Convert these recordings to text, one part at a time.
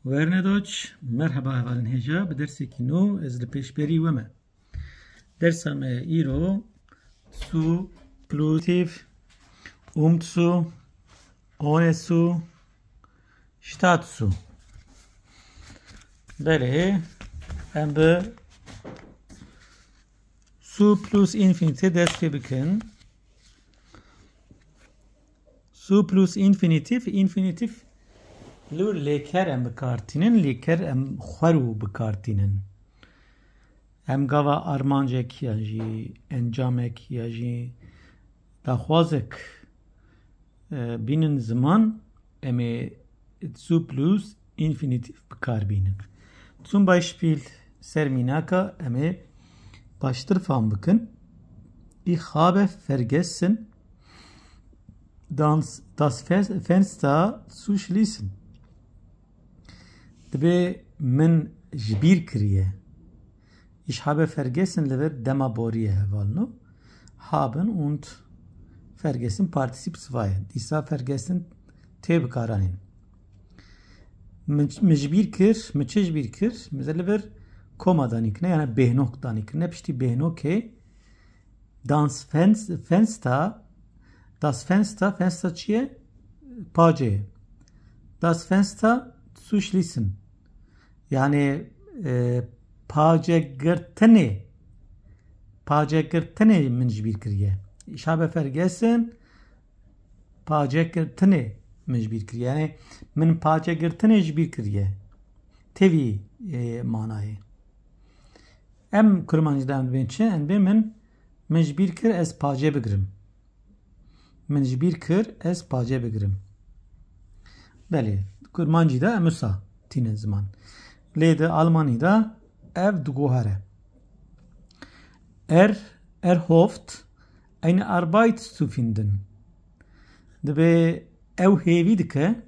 Vernedoç, merhaba evalin heja bi derseki nû ez li pêşberî we me. Dersa me îro su plutiv su su su. Belê em bi su plus infinite dest pê bikin. Su plus infinitif لور لیکر ام بکارتینن لیکر ام خورو بکارتینن ام گاوا ارمانجک یا جی انجامک یا جی دخوازک بینن زمان ام سو پلوس infinitif بکار بینن zum Beispiel Serminaka ام baştır fan bakın ich habe vergessen das Fenster zu schließen دبي من جبير كريه ich habe vergessen lever dema boriye valno haben und vergessen Partizip 2 disa vergessen te bikaranin mecbir kir mecbir kir mesela lever komadan ikne yani behnoktan ikne pişti behnoke das Fenster çiye pace das Fenster zu schließen yani pace girtene mecbir kiriye ich habe vergessen pace girtene mecbir kiriye yani min pace girtene mecbir kiriye tevi manayı em kurmancıdan bençe en be min mecbir kir ez pace bigirim mecbir kir ez pace bigirim beli kurmancıda emusa tine zaman Lede Almanya'da ev dugohare. Hofft eine Arbeit zu finden. Debe ev hevi dike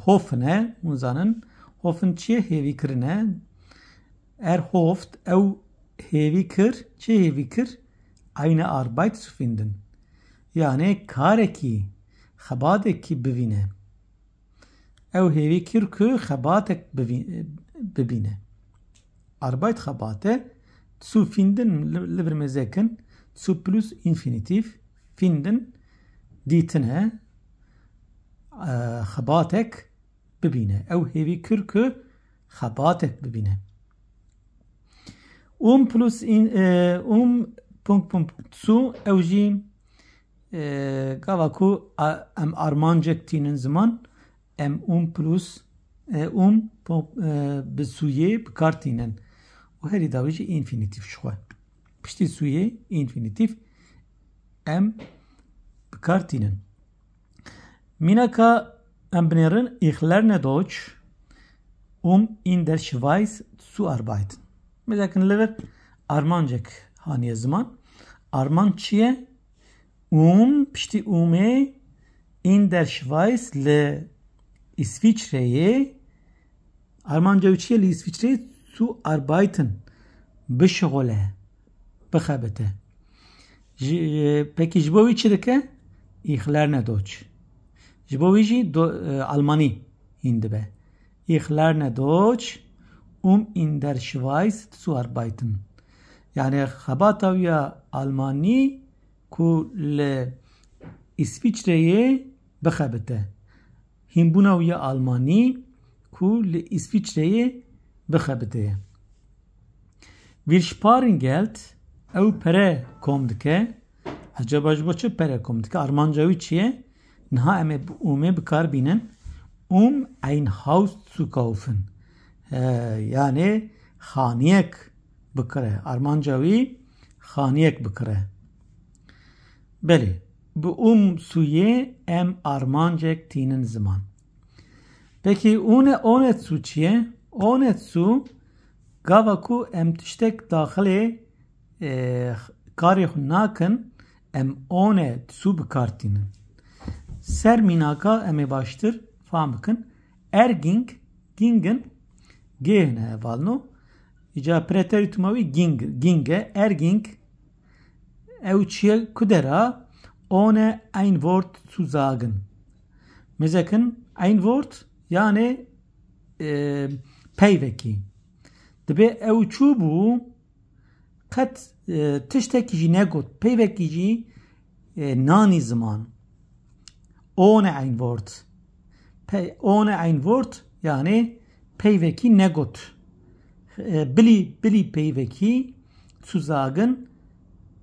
hoffene uzanen hoffen çiye hevi kirine hofft ev hevi kir çiye hevi kir eine Arbeit zu finden. Yani kareki xabadeki bivine. او هیوی کر که خباتک ببینه Arbeit خباته zu finden lever mezeken zu plus infinitiv finden ditine خباتک ببینه او هیوی کر که خباتک ببینه plus zu او جی gavaku am armancek tinin zaman em plus besuye bkartinen o heri davici infinitif şwa pişti suye infinitif em bkartinen minaka em bnerin ich lerne Deutsch in der Schweiz zu arbeiten mesela lever armancek haniye zaman arman çiye pişti in der Schweiz le İsviçre'ye Almanca uçiye İsviçre'ye zu arbeiten bişgole bixabete peki jibo içideki ich lerne Deutsch jibo içi Almani hindibe ich lerne Deutsch in der Schweiz zu arbeiten yani xabata ya Almani ku le İsviçre'ye bixabete Himbuna ve Almani ku le İsviçre'ye bixebite. Wir sparen Geld ev pere komdike acaba çi pere komdike Armancavi çiye nha eme ume bikar binen ein Haus zu kaufen yani haniyek bikare Armancavi haniyek bikare beli bu suye em armancek tinin zaman. Peki one su çiye? One su gavaku em tiştek dahile kari nakin em one su bikartinin. Serminaka eme baştır famıkın gingen gehne valno ica preteritumavi ginge ev çiye kudera ohne ein Wort zu sagen. Mezekin ein Wort yani peyveki. Dibe ew çûbû qet tiştekî jî negot peyvekî jî nanî ziman. Ohne ein Wort. Ohne ein Wort yani peyvekî negot. Bilî peyvekî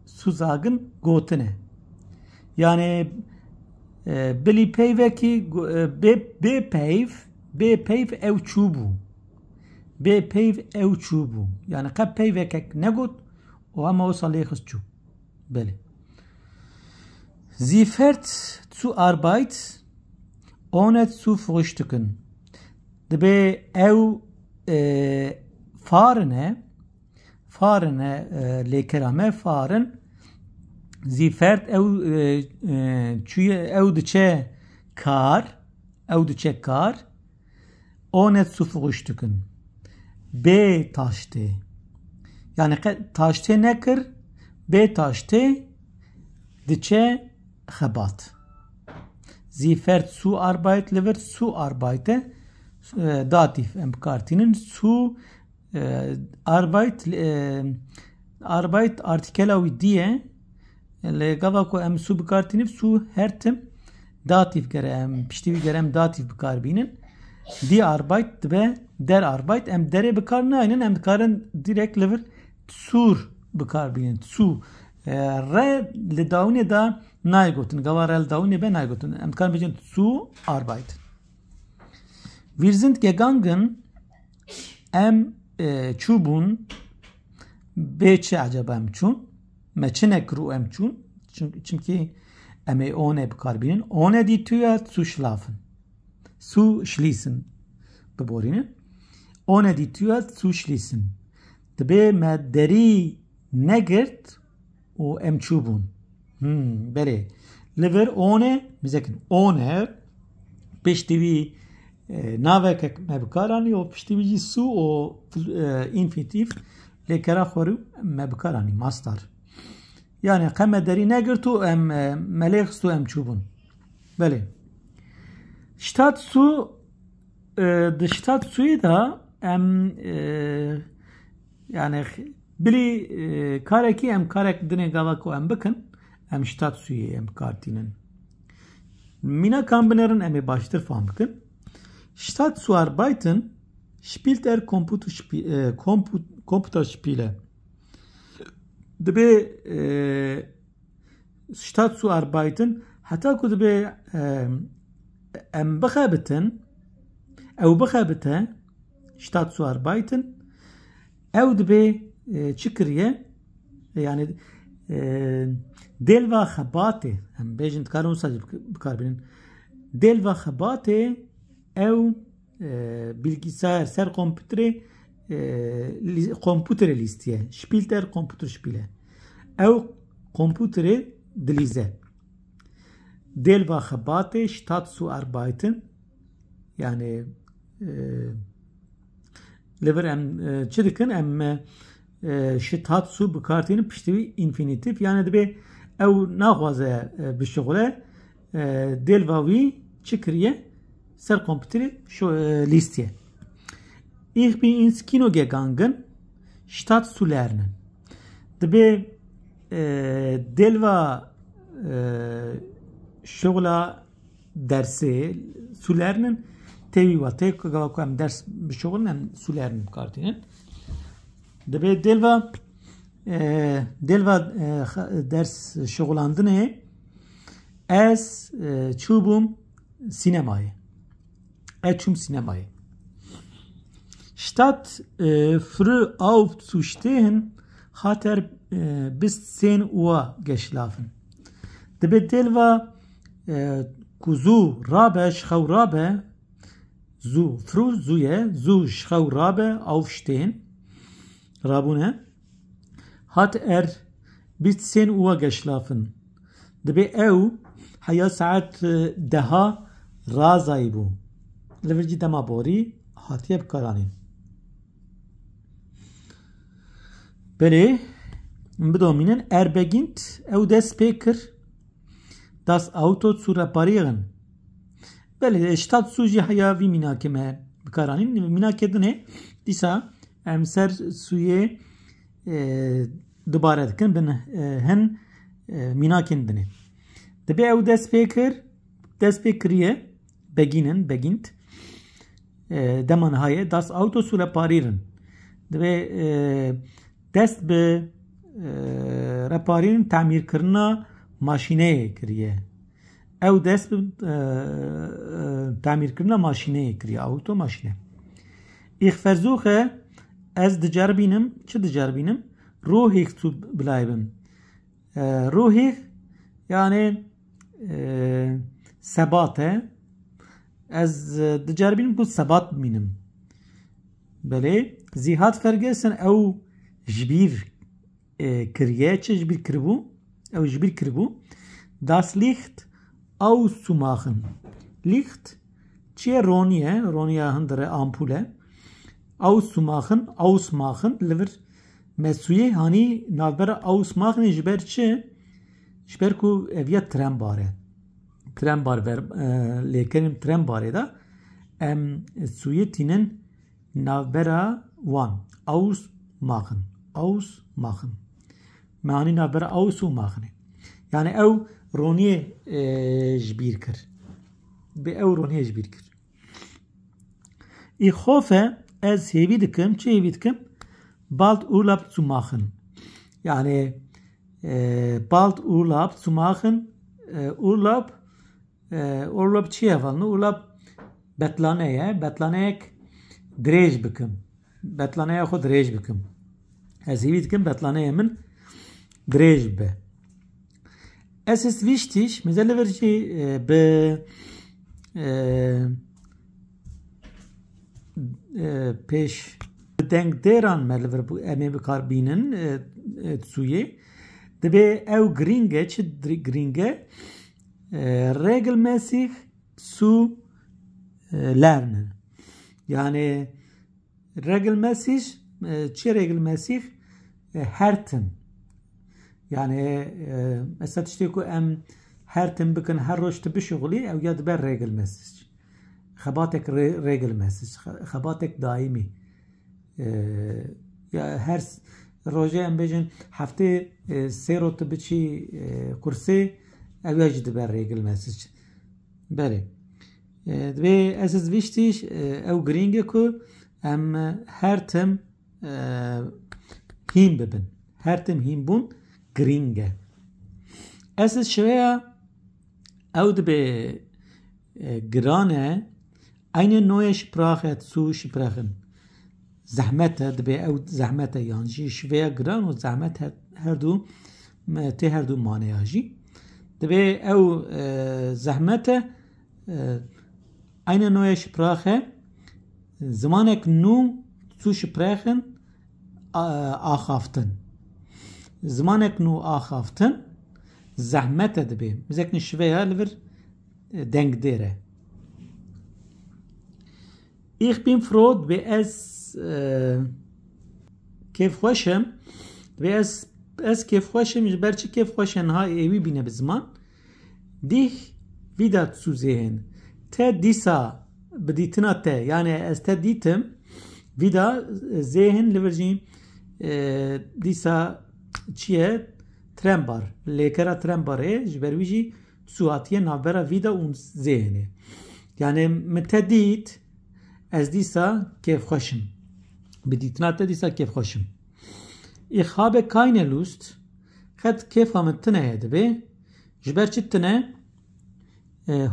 Suzagen gotine. Yani bilî peyvekî bê peyv ew çûbû. Bê peyv ew çûbû. Yani qet peyvekek negot o ama o salê xist çû. Belê. Sie fährt zur Arbeit ohne zu frühstücken. Dibe ew fahrene lekerame fahren. Sie fährt ew diçe kar ohne zu frühstücken. B taşte. Yani taşte nekir B taşte diçe xebat. Sie fährt zu Arbeit lever zu Arbeite datif em kartinin zu Arbeit artikelawi diye le gava ko em su kartinin su hertim datif gerem piştivi gerem datif karbinin di Arbeit ve der Arbeit em dere bekarna aynen em karın direkt lever sur bekarbinin su re le davne da naygotin gavarel davne be naygotin em karın bejin su Arbeit. Wir sind gegangen em çubun beçe acaba em çun meçine kru em çun çünkü em ohne bekarbinin ohne die Tür zu schlafen zu schließen beborinen ohne die Tür zu schließen Dibe me deri negirt o em çubun bere lever ohne bizekin ohne piştivi navekek me bekarani o piştivi jî su o infinitif lekera xoru me bekarani mastar yani qeme deri negirtu em melek su em çubun bele Stadt su de Stadt suyu da em yani bili kareki em karek dine gavako em bakın em Stadt suyu em kartinin mina kambinerin em baştır falan bakın Stadt zu arbeiten spielt Computerspiele. Dibe Stadt zu arbeiten hatta ku dibe em bakhabeten ew bakhabete Stadt zu arbeiten ew dibe çikriye yani delva khabate em bejin karun sadece karbinin delva khabate ew bilgisayar ser kompütere listiye spielter Computerspiele ew kompütere dilize delva khabate Stadt zu arbeiten yani lever em çidikin em Stadt zu bekartinin piştivi infinitif yani de ew naxwaze bişogule delva vi çikriye ser kompüteri şu listiye. Ich bin ins Kino gegangen, statt zu lernen. Dibe delva şogla dersi zu lernen tevi va tek gavakom ders bişogul hem zu lernen kartinin. Dibe delva ders şoglandı ne? Es çubum sinemayı. Zum Sinemayı. Statt früh aufzustehen, hat bis 10 Uhr geschlafen. Dibe delva kuzu rabe schau rabe zu früh zu schau rabe aufstehen. Rabune hat bis 10 Uhr geschlafen. Dibe ew haya saat daha razayı bu. Leverci dema bori hatiye bikaranin. Beli bedominen beginnt ew des Speaker das Auto zu reparieren. بله اشتاد سوجی هیا وی میناکه ما بکارانین میناکه دنه دیسا ام سر سویه دوباره دکن بن هن میناکن دنه دبی او دست پیکریه بگینت دمان هایه دست اوتو سوله پاریرن دبی دست به رپاریرن تعمیر کرنا ماشینه کریه او دست به تعمیر کرنا ماشینه کریه اوتو ماشینه ایخ فرزوخه از دجربینم روحیخ تو بلایبم روحیخ yani sebate az dicerbinim bu sebat minim bele zihat fergesin ev jbir kiriye çe jbir kirbu ev jbir kirbu das licht auszumachen licht çe roniye hindere ampule ausmachen lever mesuye hani navbera ausmachen jber çe جبر کو اویا ترم بار ver lekerim tren bاره da em suyetinin navbera wan ausmachen mani navbera ausmachen yani ev roniye jbir kir be ev roniye jbir kir ich hoffe es hevi dikim bald Urlaub zu machen yani bald Urlaub zu machen. Urlaub çiye falan? Urlaub betlaneye drej bikim. Betlaneye xod drej bikim. Ez hivi dikim betlaneye min drej be. Es ist wichtig, mesela verci be peş denk deran melver bu eme bekar binin suye Debe ev gringe regelmäßig zu lernen. Yani regelmäßig her tim. Yani mesela işte ku em her tim bikin her roş tibi şuguli ev ya debe regelmäßig. Xabatek regelmäßig. Xabatek daimi. Ya her روزه ام بجن هفته سه رو تبچی کرسی اویج دبر ریگل مسیج بله دبی اساس ویشتیش او گرینگه کو ام هر تم هیم ببن هر تم هیم بون گرینگه اساس شویا او دبی گرانه eine neue Sprache zu sprechen زحمته دبی او زحمته یانجی شویا گران و زحمت هر دو مانه آجی دبی او زحمته eine neue Sprache زمانک نو zu sprechen آخافتن زمانک نو آخافتن زحمته دبی مزکن شویا لور denk dere Ich bin froh دبی از كيف خوشم بس كيف خوشم جبرچ كيف خوشن ها ايوي بينه بزمان dich wieder zu sehen te disa بديتنا te yani es te ditim wieder sehen liverjin disa çiye trembar lekera trembare jberviji suatiye navbera vida un zehni yani metedit ez disa كيف خوشم بديتنات ديسا كيف خوشم ich habe keine Lust خد كيف همتنا يدبي جبر چتنا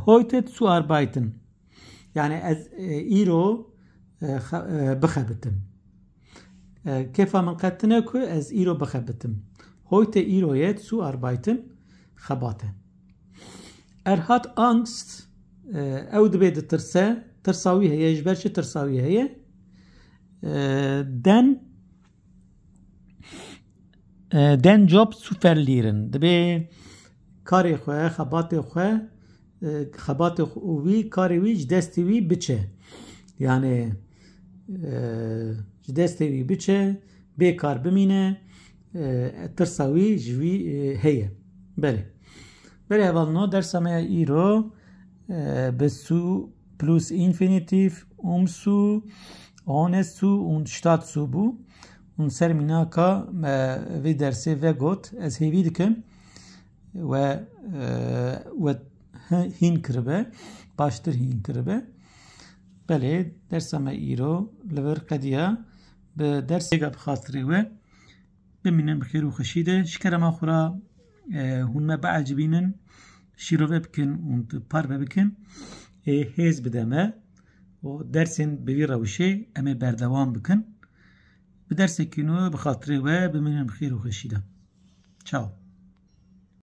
heute zu arbeiten يعني از ايرو بخبتم كيف من قتنا كو از ايرو بخبتم heute ايرو يد zu arbeiten خباته hat Angst او دبي ترساوي هي جبر چ ترساوي هي den Job zu verlieren. Debe kari xwe, xabatê xwe, xabatê wî, karê wî ji destê wî biçe. Yani ji destê wî biçe, bêkar bimîne, tirsa wî ji wî heye. Belê. Belê hevalno dersa me îro بسو plus infinitiv umsu onesu und statt su bu und serminaka ve derse ve got ez hevi dikim ve hin kırbe baştır hin kırbe bele dersame iro lever qadiya be derse gab khatri ve biminen bkhir ve khashide şkerama khura hunna ba'jibinen şirove bikin und parve bikin hez bideme o dersin bir ravşe eme berdevam bikin bi dersekinu bi khatri ve biminen bkhir ve khashide ciao